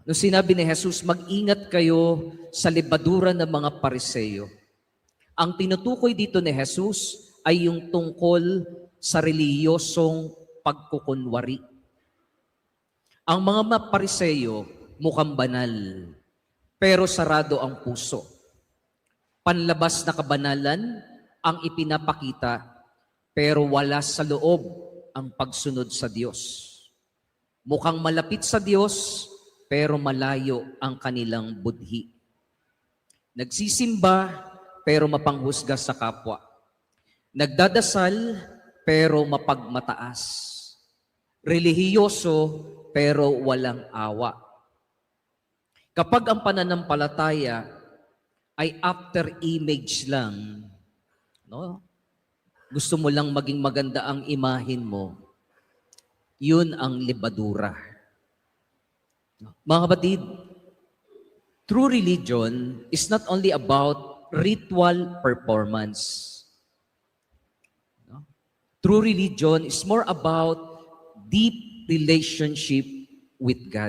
Nung sinabi ni Jesus, mag-ingat kayo sa libadura ng mga Pariseo. Ang tinutukoy dito ni Jesus ay yung tungkol sa reliyosong pagkukunwari. Ang mga Pariseo mukhang banal, pero sarado ang puso. Panlabas na kabanalan ang ipinapakita, pero wala sa loob ang pagsunod sa Diyos. Mukhang malapit sa Diyos, pero malayo ang kanilang budhi. Nagsisimba, pero mapanghusga sa kapwa. Nagdadasal, pero mapagmataas. Relihiyoso, pero walang awa. Kapag ang pananampalataya ay after image lang, no? Gusto mo lang maging maganda ang imahin mo, yun ang libadura. Mga kapatid, true religion is not only about ritual performance. True religion is more about deep relationship with God.